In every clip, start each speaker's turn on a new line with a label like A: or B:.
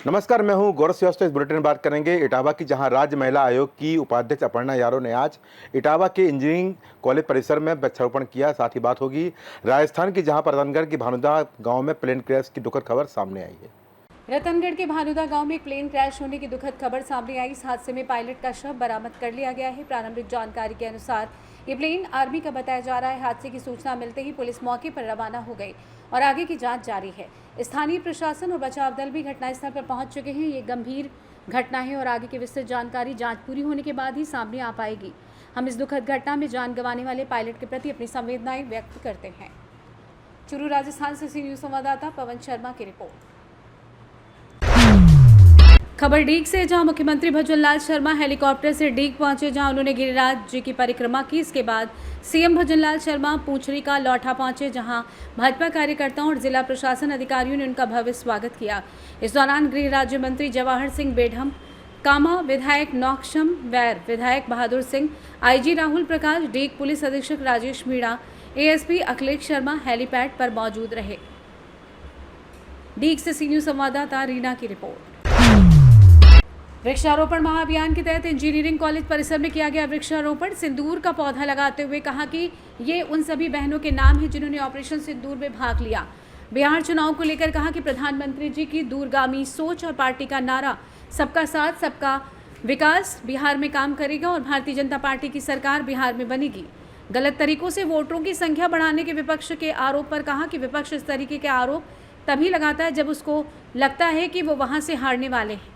A: नमस्कार, मैं हूं गौरव श्रीवास्तव। इस बुलेटिन में बात करेंगे इटावा की, जहां राज्य महिला आयोग की उपाध्यक्ष अपर्णा यादव ने आज इटावा के इंजीनियरिंग कॉलेज परिसर में वृक्षारोपण किया। साथ ही बात होगी राजस्थान की, जहां रतनगढ़ की भानुदा गांव में प्लेन क्रैश की दुखद खबर सामने आई है।
B: रतनगढ़ के भानुदा गांव में एक प्लेन क्रैश होने की दुखद खबर सामने आई। इस हादसे में पायलट का शव बरामद कर लिया गया है। प्रारंभिक जानकारी के अनुसार ये प्लेन आर्मी का बताया जा रहा है। हादसे की सूचना मिलते ही पुलिस मौके पर रवाना हो गई और आगे की जांच जारी है। स्थानीय प्रशासन और बचाव दल भी घटनास्थल पर पहुंच चुके हैं। ये गंभीर घटना है और आगे की विस्तृत जानकारी जांच पूरी होने के बाद ही सामने आ पाएगी। हम इस दुखद घटना में जान गंवाने वाले पायलट के प्रति अपनी संवेदनाएं व्यक्त करते हैं। चूरू राजस्थान से सी न्यूज संवाददाता पवन शर्मा की रिपोर्ट। खबर डीग से, जहां मुख्यमंत्री भजनलाल शर्मा हेलीकॉप्टर से डीग पहुंचे, जहां उन्होंने गिरिराज जी की परिक्रमा की। इसके बाद सीएम भजनलाल शर्मा पूंछरी का लौठा पहुंचे, जहां भाजपा कार्यकर्ताओं और जिला प्रशासन अधिकारियों ने उनका भव्य स्वागत किया। इस दौरान गृह राज्य मंत्री जवाहर सिंह बेढम, कामा विधायक नौक्षम वैर, विधायक बहादुर सिंह, आईजी राहुल प्रकाश, डीग पुलिस अधीक्षक राजेश मीणा, एएसपी अखिलेश शर्मा हेलीपैड पर मौजूद रहे। डीग से सी न्यूज संवाददाता रीना की रिपोर्ट। वृक्षारोपण महाअभियान के तहत इंजीनियरिंग कॉलेज परिसर में किया गया वृक्षारोपण। सिंदूर का पौधा लगाते हुए कहा कि ये उन सभी बहनों के नाम हैं जिन्होंने ऑपरेशन सिंदूर में भाग लिया। बिहार चुनाव को लेकर कहा कि प्रधानमंत्री जी की दूरगामी सोच और पार्टी का नारा सबका साथ सबका विकास बिहार में काम करेगा और भारतीय जनता पार्टी की सरकार बिहार में बनेगी। गलत तरीकों से वोटरों की संख्या बढ़ाने के विपक्ष के आरोप पर कहा कि विपक्ष इस तरीके के आरोप तभी लगाता है जब उसको लगता है कि वो वहां से हारने वाले हैं।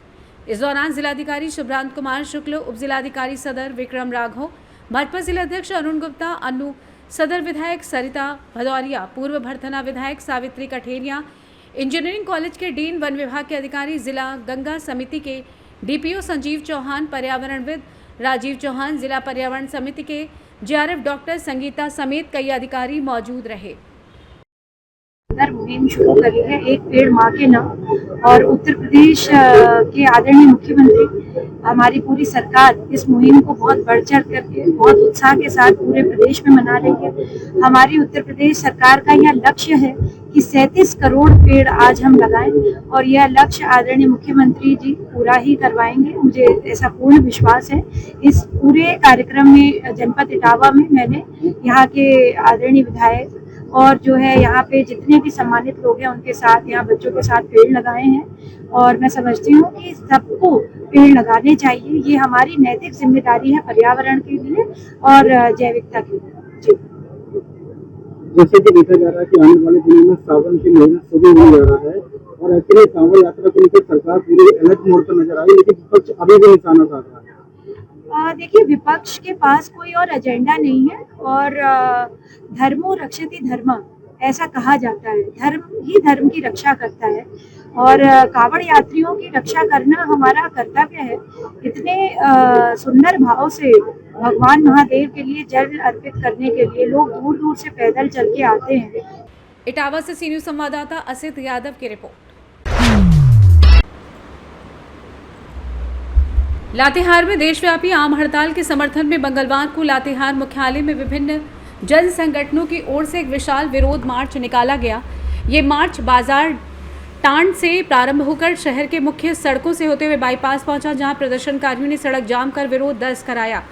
B: इस दौरान जिलाधिकारी शुभ्रांत कुमार शुक्ल, उप जिलाधिकारी सदर विक्रम राघव, भाजपा जिलाध्यक्ष अरुण गुप्ता, अन्नू सदर विधायक सरिता भदौरिया, पूर्व भरथना विधायक सावित्री कठेरिया, इंजीनियरिंग कॉलेज के डीन, वन विभाग के अधिकारी, जिला गंगा समिति के डीपीओ संजीव चौहान, पर्यावरणविद राजीव चौहान, जिला पर्यावरण समिति के जेआरएफ डॉक्टर संगीता समेत कई अधिकारी मौजूद रहे।
C: मुहिम शुरू करी है, एक पेड़ माँ के नाम, और उत्तर प्रदेश के आदरणीय मुख्यमंत्री, हमारी पूरी सरकार इस मुहिम को बहुत बढ़ चढ़ करके बहुत उत्साह के साथ पूरे प्रदेश में मना रही है। हमारी उत्तर प्रदेश सरकार का यह लक्ष्य है कि 37 करोड़ पेड़ आज हम लगाएं और यह लक्ष्य आदरणीय मुख्यमंत्री जी पूरा ही करवाएंगे, मुझे ऐसा पूर्ण विश्वास है। इस पूरे कार्यक्रम में जनपद इटावा में मैंने यहाँ के आदरणीय विधायक और जो है यहाँ पे जितने भी सम्मानित लोग हैं उनके साथ, यहाँ बच्चों के साथ पेड़ लगाए हैं और मैं समझती हूँ कि सबको पेड़ लगाने चाहिए। ये हमारी नैतिक जिम्मेदारी है पर्यावरण के लिए और जैविकता के लिए। जी,
D: जैसे कि देखा जा रहा है कि आने वाले दिनों में सावन के महीना शुरू हो जा रहा है और ऐसे में सावन यात्रा को लेकर सरकार पूरे अलर्ट मोड पर नजर आई, लेकिन विपक्ष अभी भी निशाना साध रहा है।
C: देखिए, विपक्ष के पास कोई और एजेंडा नहीं है और धर्मो रक्षति धर्म ऐसा कहा जाता है। धर्म ही धर्म की रक्षा करता है और कावड़ यात्रियों की रक्षा करना हमारा कर्तव्य है। इतने सुंदर भाव से भगवान महादेव के लिए जल अर्पित करने के लिए लोग दूर दूर से पैदल चल के आते हैं।
B: इटावा से सी न्यूज संवाददाता असित यादव की रिपोर्ट। लातेहार में देशव्यापी आम हड़ताल के समर्थन में मंगलवार को लातेहार मुख्यालय में विभिन्न जन संगठनों की ओर से एक विशाल विरोध मार्च निकाला गया। ये मार्च बाजार टांड से प्रारंभ होकर शहर के मुख्य सड़कों से होते हुए बाईपास पहुंचा, जहां प्रदर्शनकारियों ने सड़क जाम कर विरोध दर्ज कराया।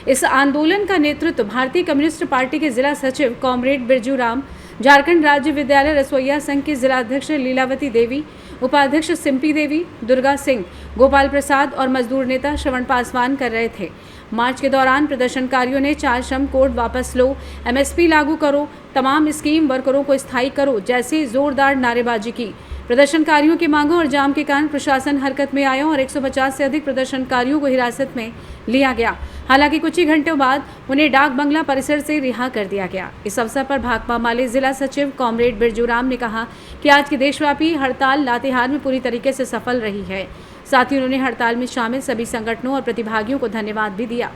B: इस आंदोलन का नेतृत्व भारतीय कम्युनिस्ट पार्टी के जिला सचिव कॉमरेड बिरजू राम, झारखंड राज्य विद्यालय रसोईया संघ की जिलाध्यक्ष लीलावती देवी, उपाध्यक्ष सिम्पी देवी, दुर्गा सिंह, गोपाल प्रसाद और मजदूर नेता श्रवण पासवान कर रहे थे। मार्च के दौरान प्रदर्शनकारियों ने 4 श्रम कोड वापस लो, एमएसपी लागू करो, तमाम स्कीम वर्करों को स्थायी करो जैसे जोरदार नारेबाजी की। प्रदर्शनकारियों की मांगों और जाम के कारण प्रशासन हरकत में आया और 150 से अधिक प्रदर्शनकारियों को हिरासत में लिया गया। हालांकि कुछ ही घंटों बाद उन्हें डाक बंगला परिसर से रिहा कर दिया गया। इस अवसर पर भाकपा माले जिला सचिव कॉमरेड बिरजू राम ने कहा कि आज की देशव्यापी हड़ताल लातेहार में पूरी तरीके से सफल रही है। साथ ही उन्होंने हड़ताल में शामिल सभी संगठनों और प्रतिभागियों को धन्यवाद भी दिया।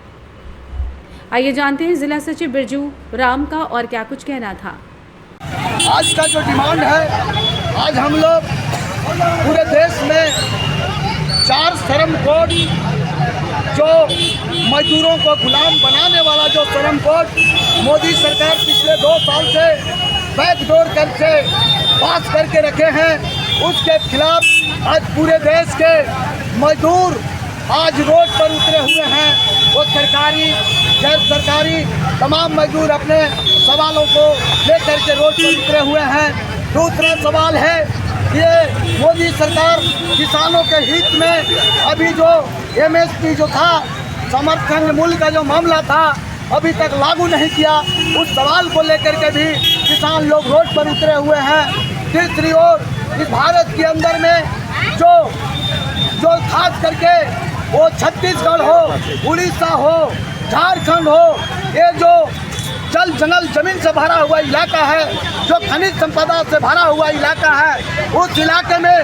B: आइए जानते हैं जिला सचिव बिरजू राम का और क्या कुछ कहना था।
E: आज का जो डिमांड है, आज हम लोग पूरे देश में 4 श्रम कोड जो मजदूरों को गुलाम बनाने वाला वाला जो श्रम कोड मोदी सरकार पिछले 2 साल से बैकडोर करके पास करके रखे हैं, उसके खिलाफ आज पूरे देश के मजदूर आज रोड पर उतरे हुए हैं। वो सरकारी गैर सरकारी तमाम मजदूर अपने सवालों को लेकर के रोड पर उतरे हुए हैं। दूसरा सवाल है, ये मोदी सरकार किसानों के हित में अभी जो MSP जो था, समर्थन मूल्य का जो मामला था, अभी तक लागू नहीं किया। उस सवाल को लेकर के भी किसान लोग रोड पर उतरे हुए हैं। तीसरी ओर इस भारत के अंदर में जो खास करके वो छत्तीसगढ़ हो, उड़ीसा हो, झारखंड हो, ये जो जल जंगल जमीन से भरा हुआ इलाका है, जो खनिज संपदा से भरा हुआ इलाका है, उस इलाके में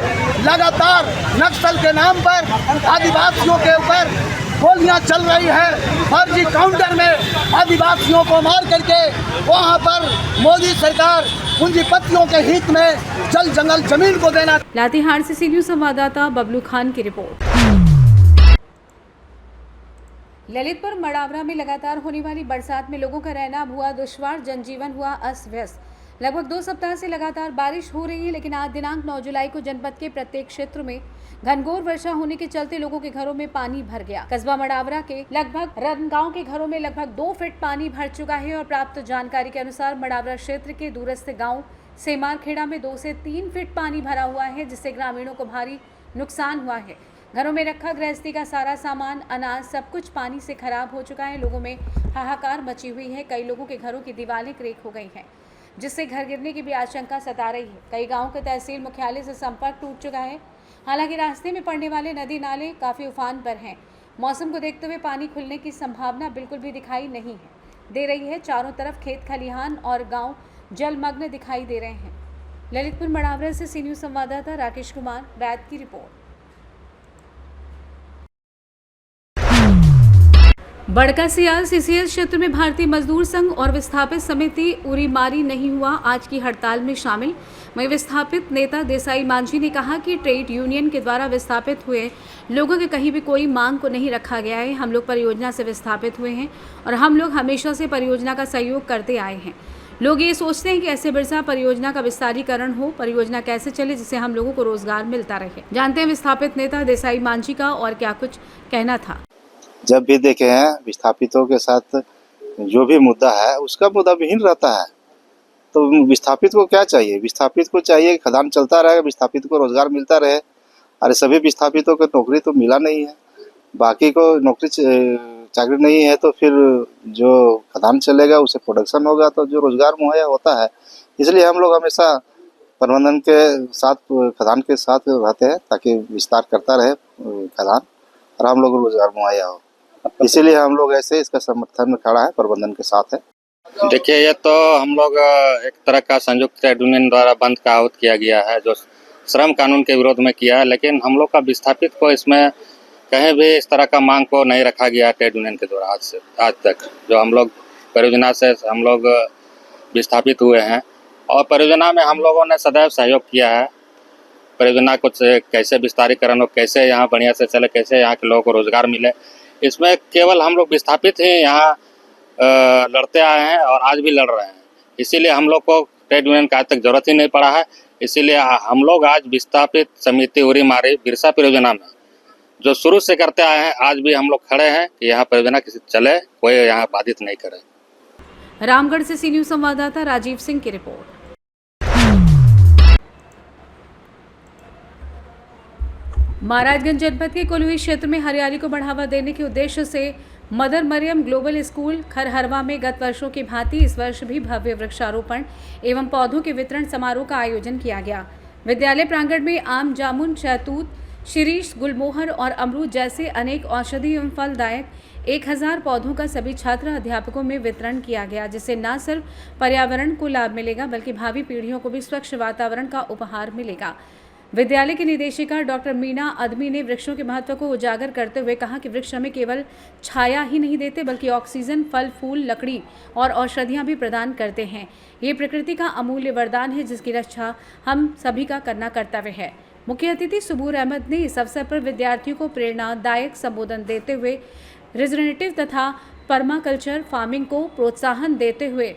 E: लगातार नक्सल के नाम पर आदिवासियों के ऊपर गोलियां चल रही है। फर्जी काउंटर में आदिवासियों को मार करके वहां पर मोदी सरकार पूंजीपतियों के हित में जल जंगल जमीन को देना।
B: लातेहार से सीनियर संवाददाता बबलू खान की रिपोर्ट। ललितपुर मड़ावरा में लगातार होने वाली बरसात में लोगों का रहना हुआ दुश्वार, जनजीवन हुआ अस्त व्यस्त। लगभग 2 सप्ताह से लगातार बारिश हो रही है, लेकिन आज दिनांक 9 जुलाई को जनपद के प्रत्येक क्षेत्र में घनघोर वर्षा होने के चलते लोगों के घरों में पानी भर गया। कस्बा मड़ावरा के लगभग रनगांव के घरों में लगभग 2 फीट पानी भर चुका है और प्राप्त जानकारी के अनुसार मड़ावरा क्षेत्र के दूरस्थ गाँव सेमारखेड़ा में 2 से 3 फीट पानी भरा हुआ है, जिससे ग्रामीणों को भारी नुकसान हुआ है। घरों में रखा गृहस्थी का सारा सामान, अनाज, सब कुछ पानी से खराब हो चुका है। लोगों में हाहाकार मची हुई है। कई लोगों के घरों की दीवारें क्रेक हो गई हैं, जिससे घर गिरने की भी आशंका सता रही है। कई गांवों के तहसील मुख्यालय से संपर्क टूट चुका है। हालांकि रास्ते में पड़ने वाले नदी नाले काफ़ी उफान पर हैं। मौसम को देखते हुए पानी खुलने की संभावना बिल्कुल भी दिखाई नहीं दे रही है। चारों तरफ खेत खलिहान और गाँव जलमग्न दिखाई दे रहे हैं। ललितपुर मड़ावरा से सी न्यूज़ संवाददाता राकेश कुमार बैद की रिपोर्ट। बड़का सियाल CCS क्षेत्र में भारतीय मजदूर संघ और विस्थापित समिति उरी मारी नहीं हुआ आज की हड़ताल में शामिल। वहीं विस्थापित नेता देसाई मांझी ने कहा कि ट्रेड यूनियन के द्वारा विस्थापित हुए लोगों के कहीं भी कोई मांग को नहीं रखा गया है। हम लोग परियोजना से विस्थापित हुए हैं और हम लोग हमेशा से परियोजना का सहयोग करते आए हैं। लोग ये सोचते हैं कि ऐसे बिरसा परियोजना का विस्तारीकरण हो, परियोजना कैसे चले जिससे हम लोगों को रोजगार मिलता रहे। जानते हैं विस्थापित नेता देसाई मांझी का और क्या कुछ कहना था।
F: जब भी देखे हैं विस्थापितों के साथ जो भी मुद्दा है उसका मुद्दा विहीन रहता है। तो विस्थापित को क्या चाहिए? विस्थापित को चाहिए खदान चलता रहे, विस्थापित को रोजगार मिलता रहे। अरे सभी विस्थापितों को नौकरी तो मिला नहीं है, बाकी को नौकरी चाकरी नहीं है, तो फिर जो खदान चलेगा उसे प्रोडक्शन होगा तो जो रोजगार मुहैया होता है। इसलिए हम लोग हमेशा प्रबंधन के साथ, खदान के साथ रहते हैं ताकि विस्तार करता रहे खदान और हम लोग को रोजगार मुहैया हो। इसीलिए हम लोग ऐसे इसका समर्थन में खड़ा है, प्रबंधन के साथ है।
G: देखिए, ये तो हम लोग एक तरह का संयुक्त ट्रेड यूनियन द्वारा बंद का आहूत किया गया है, जो श्रम कानून के विरोध में किया है। लेकिन हम लोग का विस्थापित को इसमें कहीं भी इस तरह का मांग को नहीं रखा गया ट्रेड यूनियन के द्वारा आज तक। जो हम लोग परियोजना से हम लोग विस्थापित हुए हैं और परियोजना में हम लोगों ने सदैव सहयोग किया है। परियोजना को कैसे विस्तारीकरण हो, कैसे यहाँ बढ़िया से चले, कैसे यहाँ के लोगों को रोजगार मिले, इसमें केवल हम लोग विस्थापित ही यहाँ लड़ते आए हैं और आज भी लड़ रहे हैं। इसीलिए हम लोग को ट्रेड यूनियन का आज तक जरूरत ही नहीं पड़ा है। इसीलिए हम लोग आज विस्थापित समिति उरी मारी बिरसा परियोजना में जो शुरू से करते आए हैं, आज भी हम लोग खड़े हैं कि यहाँ परियोजना किसी चले, कोई यहाँ बाधित नहीं करे।
B: रामगढ़ से सी न्यूज़ संवाददाता राजीव सिंह की रिपोर्ट। महाराजगंज जनपद के कोल्हुई क्षेत्र में हरियाली को बढ़ावा देने के उद्देश्य से मदर मरियम ग्लोबल स्कूल खरहरवा में गत वर्षों की भांति इस वर्ष भी भव्य वृक्षारोपण एवं पौधों के वितरण समारोह का आयोजन किया गया। विद्यालय प्रांगण में आम, जामुन, शहतूत, शिरीष, गुलमोहर और अमरूद जैसे अनेक औषधि एवं फलदायक 1000 पौधों का सभी छात्र अध्यापकों में वितरण किया गया, जिससे न सिर्फ पर्यावरण को लाभ मिलेगा बल्कि भावी पीढ़ियों को भी स्वच्छ वातावरण का उपहार मिलेगा। विद्यालय की निदेशिका डॉक्टर मीना अदमी ने वृक्षों के महत्व को उजागर करते हुए कहा कि वृक्ष हमें केवल छाया ही नहीं देते बल्कि ऑक्सीजन, फल, फूल, लकड़ी और औषधियाँ भी प्रदान करते हैं। ये प्रकृति का अमूल्य वरदान है जिसकी रक्षा हम सभी का करना कर्तव्य है। मुख्य अतिथि सुबूर अहमद ने इस अवसर पर विद्यार्थियों को प्रेरणादायक संबोधन देते हुए रिजनरेटिव तथा पर्माकल्चर फार्मिंग को प्रोत्साहन देते हुए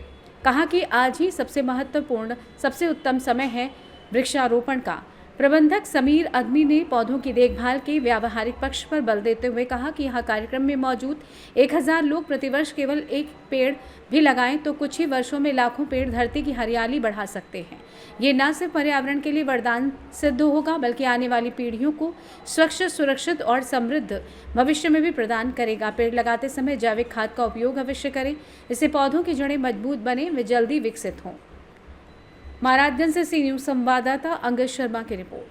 B: कहा कि आज ही सबसे महत्वपूर्ण, सबसे उत्तम समय है वृक्षारोपण का। प्रबंधक समीर अदमी ने पौधों की देखभाल के व्यावहारिक पक्ष पर बल देते हुए कहा कि यह कार्यक्रम में मौजूद 1000 लोग प्रतिवर्ष केवल एक पेड़ भी लगाएं तो कुछ ही वर्षों में लाखों पेड़ धरती की हरियाली बढ़ा सकते हैं। ये न सिर्फ पर्यावरण के लिए वरदान सिद्ध होगा बल्कि आने वाली पीढ़ियों को स्वच्छ, सुरक्षित और समृद्ध भविष्य में भी प्रदान करेगा। पेड़ लगाते समय जैविक खाद का उपयोग अवश्य करें, इससे पौधों की जड़ें मजबूत बने, वे जल्दी विकसित हों। महाराजगंज से सी न्यूज संवाददाता अंगद शर्मा की रिपोर्ट।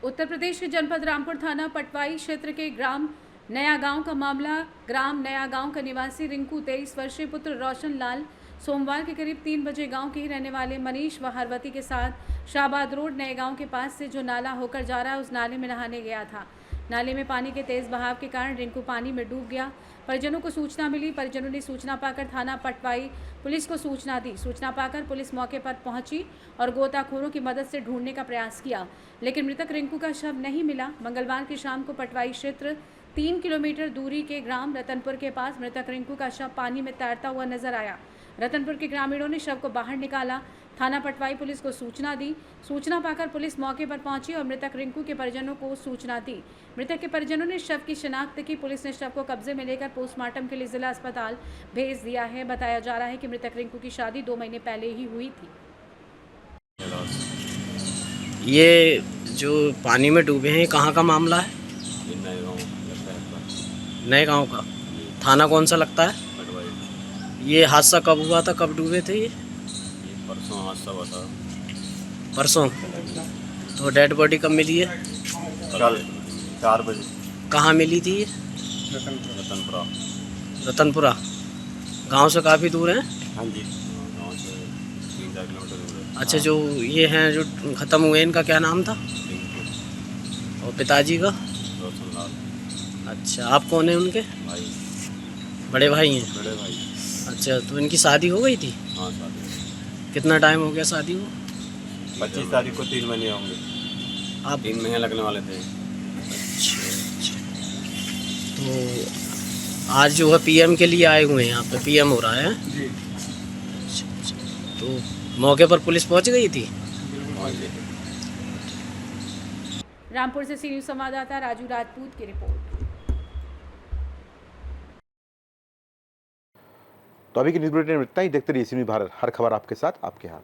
B: उत्तर प्रदेश के जनपद रामपुर थाना पटवाई क्षेत्र के ग्राम नया गांव का मामला। ग्राम नया गांव का निवासी रिंकू 23 वर्षीय पुत्र रोशन लाल सोमवार के करीब 3 बजे गांव के ही रहने वाले मनीष व हरवती के साथ शाहबाद रोड नए गांव के पास से जो नाला होकर जा रहा है उस नाले में नहाने गया था। नाले में पानी के तेज बहाव के कारण रिंकू पानी में डूब गया। परिजनों को सूचना मिली। परिजनों ने सूचना पाकर थाना पटवाई पुलिस को सूचना दी। सूचना पाकर पुलिस मौके पर पहुंची और गोताखोरों की मदद से ढूंढने का प्रयास किया, लेकिन मृतक रिंकू का शव नहीं मिला। मंगलवार की शाम को पटवाई क्षेत्र 3 किलोमीटर दूरी के ग्राम रतनपुर के पास मृतक रिंकू का शव पानी में तैरता हुआ नजर आया। रतनपुर के ग्रामीणों ने शव को बाहर निकाला। थाना पटवाई पुलिस को सूचना दी। सूचना पाकर पुलिस मौके पर पहुंची और मृतक रिंकू के परिजनों को सूचना दी। मृतक के परिजनों ने शव की शिनाख्त की। पुलिस ने शव को कब्जे में लेकर पोस्टमार्टम के लिए जिला अस्पताल भेज दिया है। बताया जा रहा है कि मृतक रिंकू की शादी 2 महीने पहले ही हुई थी।
H: ये जो पानी में डूबे हैं, कहाँ का मामला है? नए गांव का। थाना कौन सा लगता है? ये हादसा कब हुआ था, कब डूबे थे ये?
I: परसों हादसा हुआ था।
H: परसों। तो डेड बॉडी कब मिली है?
I: कल 4 बजे।
H: कहाँ मिली थी ये?
I: रतनपुरा।
H: रतनपुरा गांव से काफ़ी दूर है?
I: हाँ जी, गाँव से 3-4 किलोमीटर दूर है।
H: अच्छा, जो ये हैं जो ख़त्म हुए इनका क्या नाम था?
I: रिंकू।
H: और पिताजी का?
I: रोशन लाल।
H: अच्छा, आप कौन हैं उनके?
I: भाई।
H: बड़े भाई हैं?
I: बड़े भाई।
H: अच्छा, तो इनकी शादी हो गई थी?
I: हाँ, शादी।
H: कितना टाइम हो गया शादी को?
I: 25 तारीख को 3 महीने होंगे।
H: आप
I: 3 महीने लगने वाले थे।
H: अच्छा। तो आज जो है पीएम के लिए आए हुए हैं, यहाँ पे पीएम हो रहा है
I: जी।
H: अच्छा। तो मौके पर पुलिस पहुँच गई थी?
I: हाँ जी।
B: रामपुर से सी न्यूज संवाददाता राजू राजपूत की रिपोर्ट।
A: तो अभी की न्यूज बुलेटिन में इतना ही। देखते रहिए सी न्यूज भारत, हर खबर आपके साथ, आपके हाथ।